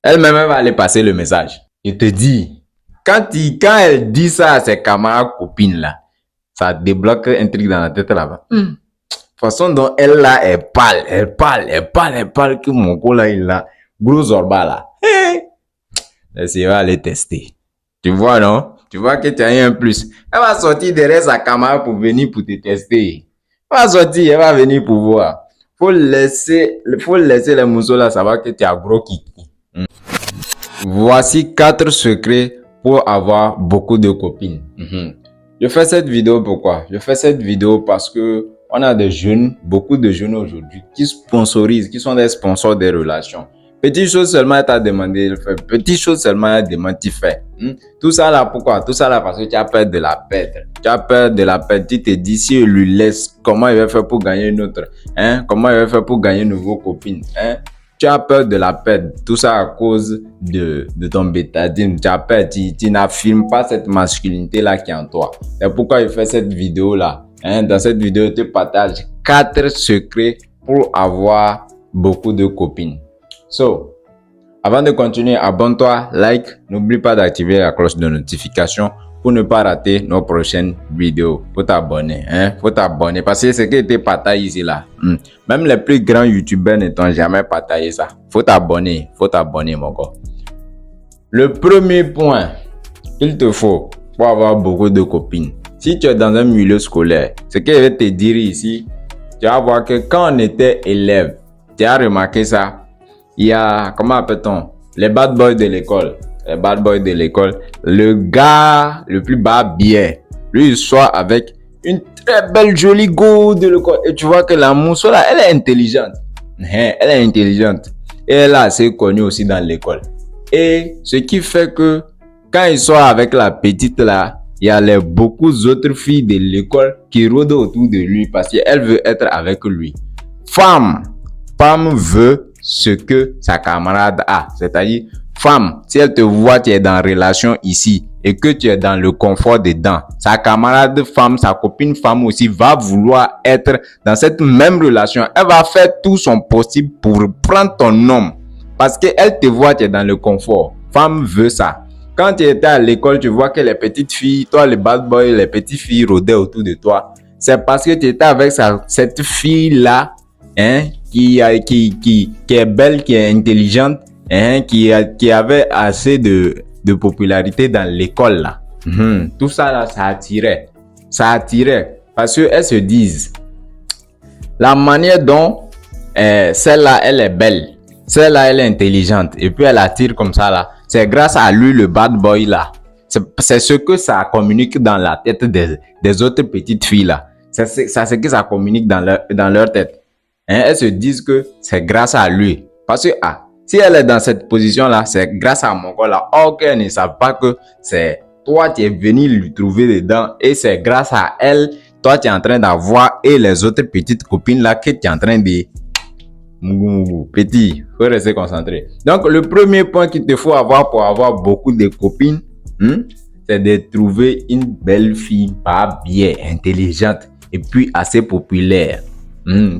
Elle-même, elle va aller passer le message. Je te dis, quand elle dit ça à ses camarades copines là, ça débloque un truc dans la tête là-bas. Façon dont elle là, elle parle que mon gars là, il a gros zorba là. Elle va aller tester. Tu vois, non? Tu vois que tu as un plus. Elle va sortir derrière sa camarade pour venir pour te tester. Elle va sortir, elle va venir pour voir. Faut laisser les mousseaux là, savoir que tu as gros kiki. Voici 4 secrets pour avoir beaucoup de copines. Je fais cette vidéo pourquoi? Je fais cette vidéo parce que on a des jeunes, beaucoup de jeunes aujourd'hui qui sponsorisent, qui sont des sponsors des relations. Petite chose seulement t'a demandé de faire. Petite chose seulement elle demande tu fais. Tout ça là pourquoi? Tout ça là parce que tu as peur de la perdre. Tu as peur de la perdre. Tu te dis si je lui laisse, comment il va faire pour gagner une autre? Comment il va faire pour gagner une nouvelle copine? Tu as peur de la perdre. Tout ça à cause de ton bétadine. Tu as peur. Tu n'affirmes pas cette masculinité là qui est en toi. C'est pourquoi je fais cette vidéo là. Dans cette vidéo, je te partage 4 secrets pour avoir beaucoup de copines. So, avant de continuer, abonne-toi, like, n'oublie pas d'activer la cloche de notification pour ne pas rater nos prochaines vidéos. Faut t'abonner, faut t'abonner parce que c'est que tu partages ici là. Même les plus grands youtubeurs ne t'ont jamais partagé ça. Faut t'abonner, mon gars. Le premier point qu'il te faut pour avoir beaucoup de copines. Si tu es dans un milieu scolaire, ce que je vais te dire ici, tu vas voir que quand on était élève, tu as remarqué ça. Il y a, comment appelle-t-on, les bad boys de l'école. Les bad boys de l'école. Le gars le plus bas biais, lui, il sort avec une très belle, jolie go de l'école. Et tu vois que la mousseau là, elle est intelligente. Elle est intelligente. Et elle est assez connue aussi dans l'école. Et ce qui fait que quand il sort avec la petite là, il y a beaucoup d'autres filles de l'école qui rôdent autour de lui parce qu'elle veut être avec lui. Femme veut ce que sa camarade a. C'est-à-dire, femme, si elle te voit, tu es dans relation ici et que tu es dans le confort dedans, sa camarade femme, sa copine femme aussi va vouloir être dans cette même relation. Elle va faire tout son possible pour prendre ton homme parce qu'elle te voit, tu es dans le confort. Femme veut ça. Quand tu étais à l'école, tu vois que les petites filles, toi les bad boys, les petites filles rôdaient autour de toi. C'est parce que tu étais avec cette fille-là, qui est belle, qui est intelligente, qui avait assez de popularité dans l'école là. Tout ça là, ça attirait. Parce que elles se disent, la manière dont celle-là, elle est belle, celle-là, elle est intelligente, et puis elle attire comme ça là, c'est grâce à lui, le bad boy là. C'est ce que ça communique dans la tête des autres petites filles là. C'est ce que ça communique dans leur tête. Elles se disent que c'est grâce à lui. Parce que, si elle est dans cette position-là, c'est grâce à mon gars là. Ok, elles ne savent pas que c'est toi qui es venu lui trouver dedans et c'est grâce à elle, toi tu es en train d'avoir et les autres petites copines là que tu es en train de... Petit, faut rester concentré. Donc, le premier point qu'il te faut avoir pour avoir beaucoup de copines, c'est de trouver une belle fille, pas bien, intelligente et puis assez populaire.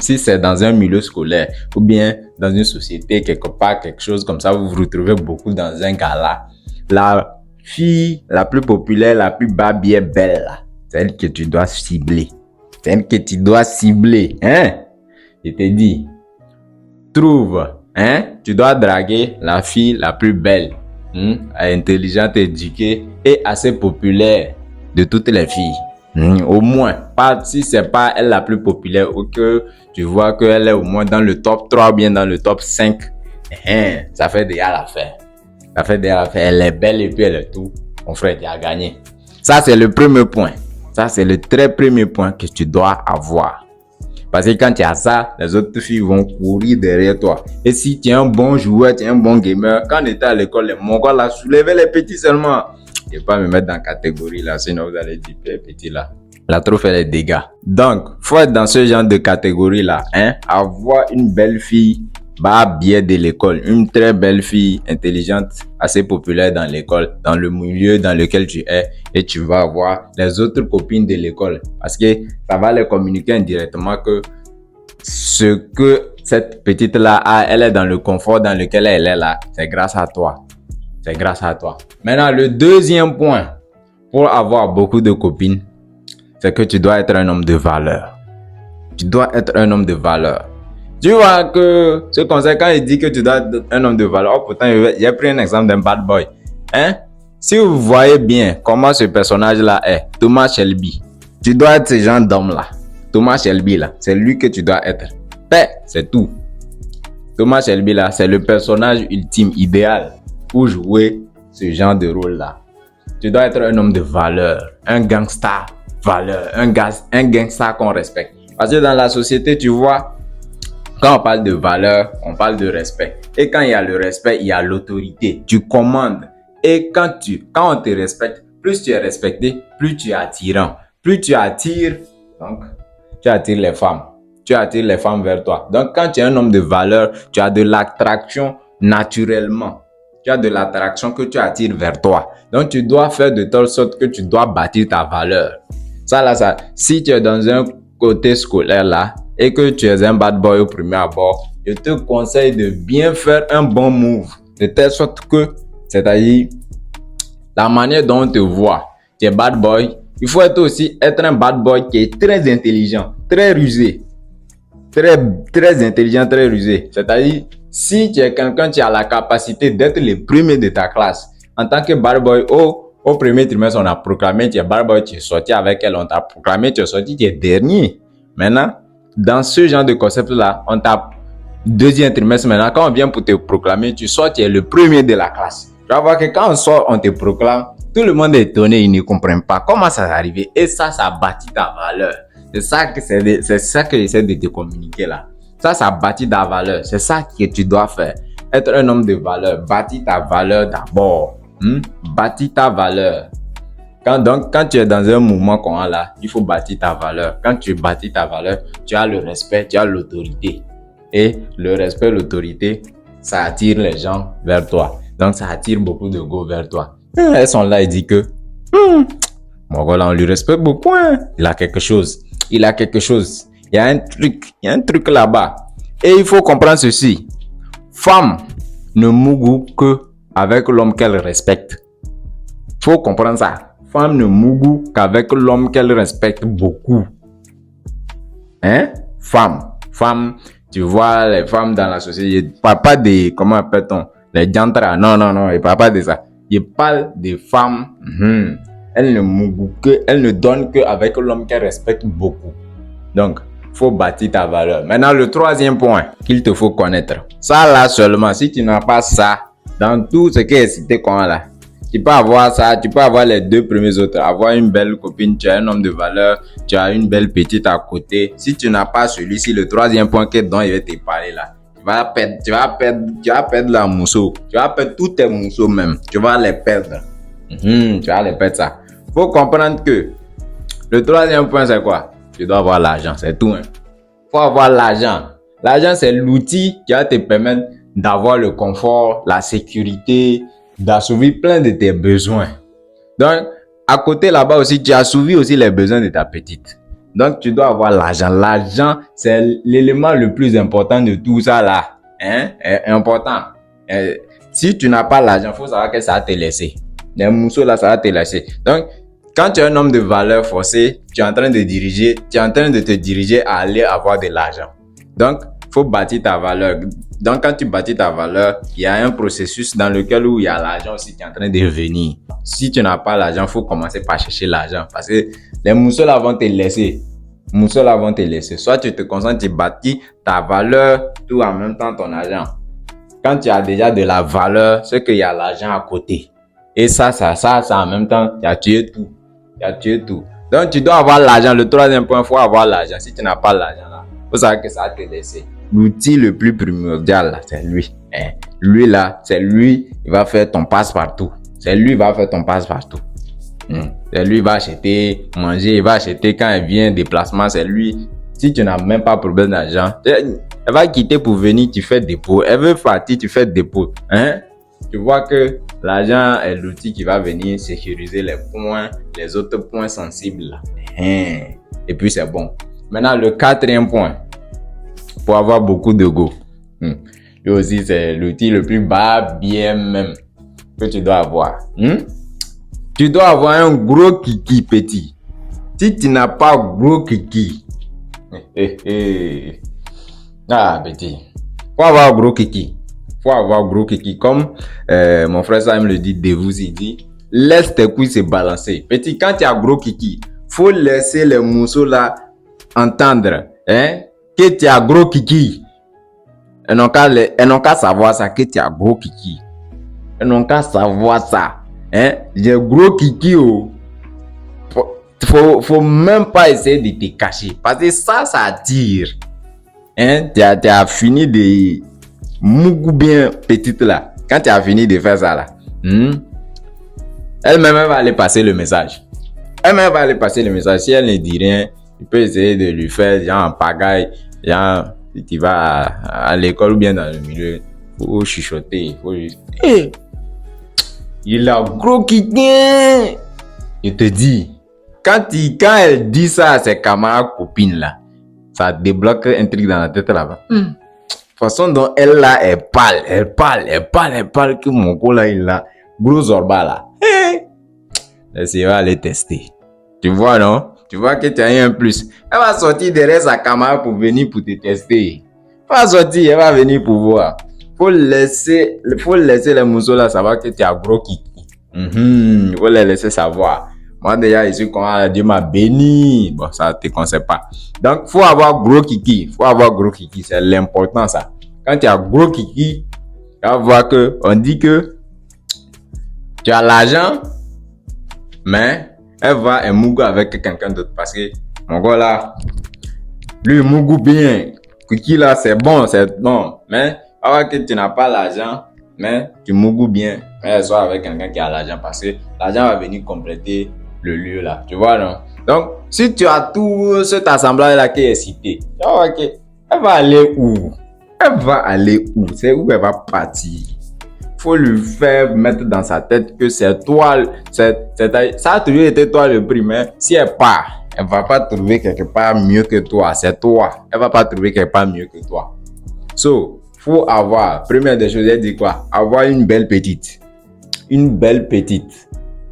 Si c'est dans un milieu scolaire ou bien dans une société, quelque part, quelque chose comme ça, vous vous retrouvez beaucoup dans un gala. La fille la plus populaire, la plus bas bien belle, c'est elle que tu dois cibler. C'est elle que tu dois cibler. Je te dis, trouve, tu dois draguer la fille la plus belle, intelligente, éduquée et assez populaire de toutes les filles. Au moins, pas si c'est pas elle la plus populaire ou que tu vois qu'elle est au moins dans le top 3 ou bien dans le top 5. Ça fait déjà l'affaire. Elle est belle et puis elle est tout. Mon frère, tu as gagné. Ça, c'est le premier point. Ça, c'est le très premier point que tu dois avoir. Parce que quand tu as ça, les autres filles vont courir derrière toi. Et si tu es un bon joueur, tu es un bon gamer, quand on était à l'école, les Mongols là soulevaient les petits seulement. Je ne vais pas me mettre dans la catégorie là, sinon vous allez dire petit là. La trop fait les dégâts. Donc, faut être dans ce genre de catégorie là, avoir une belle fille, bien de l'école, une très belle fille, intelligente, assez populaire dans l'école, dans le milieu dans lequel tu es, et tu vas avoir les autres copines de l'école, parce que ça va les communiquer indirectement que ce que cette petite-là, elle est dans le confort dans lequel elle est là, c'est grâce à toi. C'est grâce à toi. Maintenant, le deuxième point pour avoir beaucoup de copines, c'est que tu dois être un homme de valeur. Tu dois être un homme de valeur. Tu vois que ce conseil, quand il dit que tu dois être un homme de valeur, pourtant, j'ai pris un exemple d'un bad boy. Hein? Si vous voyez bien comment ce personnage-là est, Thomas Shelby, tu dois être ce genre d'homme-là. Thomas Shelby, là, c'est lui que tu dois être. C'est tout. Thomas Shelby, là, c'est le personnage ultime, idéal pour jouer ce genre de rôle-là. Tu dois être un homme de valeur, un gangster valeur, un gangster qu'on respecte. Parce que dans la société, tu vois, quand on parle de valeur, on parle de respect. Et quand il y a le respect, il y a l'autorité. Tu commandes. Et quand on te respecte, plus tu es respecté, plus tu es attirant. Plus tu attires, donc, tu attires les femmes. Tu attires les femmes vers toi. Donc, quand tu es un homme de valeur, tu as de l'attraction naturellement. Tu as de l'attraction que tu attires vers toi. Donc, tu dois faire de telle sorte que tu dois bâtir ta valeur. Ça, si tu es dans un côté scolaire là, et que tu es un bad boy au premier abord, je te conseille de bien faire un bon move. De telle sorte que, c'est-à-dire, la manière dont on te voit, tu es bad boy, il faut aussi être un bad boy qui est très intelligent, très rusé. Très intelligent, très rusé. C'est-à-dire, si tu es quelqu'un qui a la capacité d'être le premier de ta classe, en tant que bad boy, au premier trimestre, on a proclamé, tu es bad boy, tu es sorti avec elle, on t'a proclamé, tu es sorti, tu es dernier. Maintenant, dans ce genre de concept-là, on t'a deuxième trimestre, maintenant, quand on vient pour te proclamer, tu sors, tu es le premier de la classe. Tu vas voir que quand on sort, on te proclame, tout le monde est étonné, ils ne comprennent pas comment ça s'est arrivé. Et ça bâtit ta valeur. C'est ça que j'essaie de te communiquer là. Ça bâtit ta valeur. C'est ça que tu dois faire. Être un homme de valeur. Bâtis ta valeur d'abord. Bâtis ta valeur. Quand tu es dans un mouvement comme là, il faut bâtir ta valeur. Quand tu bâtis ta valeur, tu as le respect, tu as l'autorité. Et le respect, l'autorité, ça attire les gens vers toi. Donc, ça attire beaucoup de go vers toi. Elles sont là et disent que bon, voilà, on lui respecte beaucoup. Hein. Il a quelque chose. Il y a un truc là-bas. Et il faut comprendre ceci. Femme ne mougou que avec l'homme qu'elle respecte. Faut comprendre ça. Femme ne mougou qu'avec l'homme qu'elle respecte beaucoup. Hein? Femme, tu vois les femmes dans la société. Je parle pas des, comment appelle-t-on? Les jantras. Non, je parle pas de ça. Je parle des femmes. Elle ne donne qu'avec l'homme qu'elle respecte beaucoup. Donc, faut bâtir ta valeur. Maintenant, le troisième point qu'il te faut connaître. Ça là seulement, si tu n'as pas ça, dans tout ce qui est cité comme là, tu peux avoir ça, tu peux avoir les deux premiers autres. Avoir une belle copine, tu as un homme de valeur, tu as une belle petite à côté. Si tu n'as pas celui-ci, le troisième point dont il va te parler là, tu vas perdre la mousseau. Tu vas perdre tous tes mousseaux même. Tu vas les perdre. Tu vas les perdre ça. Faut comprendre que le troisième point, c'est quoi? Tu dois avoir l'argent, c'est tout. Faut avoir l'argent. L'argent, c'est l'outil qui va te permettre d'avoir le confort, la sécurité, d'assouvir plein de tes besoins. Donc, à côté là-bas aussi, tu assouvis aussi les besoins de ta petite. Donc, tu dois avoir l'argent. L'argent, c'est l'élément le plus important de tout ça là. Est important. Si tu n'as pas l'argent, faut savoir que ça va te laisser. Les mousseaux là, ça va te laisser. Donc, quand tu es un homme de valeur forcé, tu es en train de te diriger à aller avoir de l'argent. Donc, faut bâtir ta valeur. Donc, quand tu bâtis ta valeur, il y a un processus dans lequel où il y a l'argent aussi qui est en train de venir. Si tu n'as pas l'argent, faut commencer par chercher l'argent parce que les mousseaux là vont te laisser. Soit tu te concentres, tu bâtis ta valeur tout en même temps ton argent. Quand tu as déjà de la valeur, c'est qu'il y a l'argent à côté. Et ça en même temps, tu as tué tout. Donc, tu dois avoir l'argent. Le troisième point, il faut avoir l'argent. Si tu n'as pas l'argent là, faut savoir que ça va te laisser. L'outil le plus primordial là, c'est lui. Lui là, c'est lui, il va faire ton passe-partout. C'est lui, il va faire ton passe-partout. C'est lui, il va acheter, manger, il va acheter quand il vient déplacement, c'est lui. Si tu n'as même pas problème d'argent, elle va quitter pour venir, tu fais dépôt. Elle veut partir, tu fais dépôt. Tu vois que l'argent est l'outil qui va venir sécuriser les autres points sensibles là. Et puis c'est bon. Maintenant, le quatrième point. pour avoir beaucoup de go. Lui aussi, c'est l'outil le plus bas bien même que tu dois avoir. Tu dois avoir un gros kiki petit. Si tu n'as pas gros kiki, ah petit, faut avoir gros kiki. Faut avoir gros kiki. Comme mon frère Sam le dit, de vous, il dit, laisse tes couilles se balancer. Petit, quand tu as gros kiki, faut laisser les mousseaux là entendre que tu as gros kiki. Ils n'ont qu'à savoir ça, que tu as gros kiki. Ils n'ont qu'à savoir ça. J'ai gros kiki. Faut même pas essayer de te cacher. Parce que ça attire. Tu as fini de mougou bien petite là. Quand tu as fini de faire ça là, elle-même va aller passer le message. Si elle ne dit rien, tu peux essayer de lui faire genre en pagaille, genre si tu vas à l'école ou bien dans le milieu, faut chuchoter, faut juste, il a gros kiki. Je te dis, quand elle dit ça à ses camarades copines là, ça débloque un truc dans la tête là-bas. Façon dont elle là, elle parle que mon gars là, il a gros zorba là. Elle va aller tester. Tu vois, non? Tu vois que tu as un plus. Elle va sortir derrière sa camarade pour venir pour te tester. Elle va sortir, elle va venir pour voir. Faut laisser les mousseaux là savoir que tu as gros kiki. Faut les laisser savoir. Moi déjà ici quand Dieu m'a béni, bon ça te concerne pas. Donc faut avoir gros kiki, c'est l'important ça. Quand tu as gros kiki, tu vas voir que on dit que tu as l'argent, mais elle va un mougou avec quelqu'un d'autre parce que mon gars là, lui mougou bien, kiki là c'est bon, mais alors que tu n'as pas l'argent, mais tu mougou bien, elle soit avec quelqu'un qui a l'argent parce que l'argent va venir compléter le lieu là, tu vois non? Donc si tu as tout cet assemblage là qui est cité, tu vois que elle va aller où? C'est où elle va partir? Faut lui faire mettre dans sa tête que c'est toi, ça a toujours été toi le prix, mais si elle part, elle va pas trouver quelque part mieux que toi, c'est toi. Elle va pas trouver quelque part mieux que toi. So, faut avoir, première des choses, elle dit quoi? Avoir une belle petite,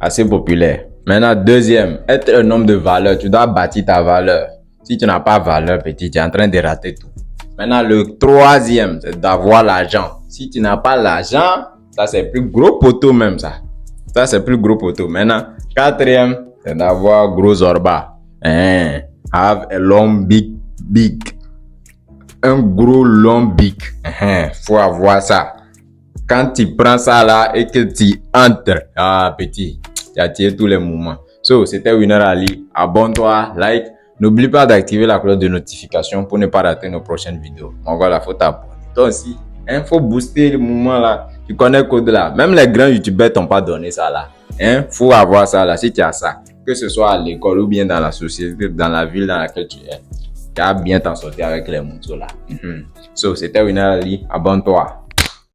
assez populaire. Maintenant, deuxième, être un homme de valeur. Tu dois bâtir ta valeur. Si tu n'as pas valeur, petit, tu es en train de rater tout. Maintenant, le troisième, c'est d'avoir l'argent. Si tu n'as pas l'argent, ça c'est plus gros poteau même ça. Maintenant, quatrième, c'est d'avoir gros zorba. Have a long big. Un gros long big. Faut avoir ça. Quand tu prends ça là et que tu entres, petit, tu as tiré tous les moments. So, c'était Winner Ali. Abonne-toi, like. N'oublie pas d'activer la cloche de notification pour ne pas rater nos prochaines vidéos. On va la faut t'abonner. Toi aussi, faut booster le moment là. Tu connais le code là. Même les grands youtubeurs t'ont pas donné ça là. Faut avoir ça là. Si tu as ça, que ce soit à l'école ou bien dans la société, dans la ville dans laquelle tu es, tu as bien t'en sortir avec les motos là. So, c'était Winner Ali. Abonne-toi.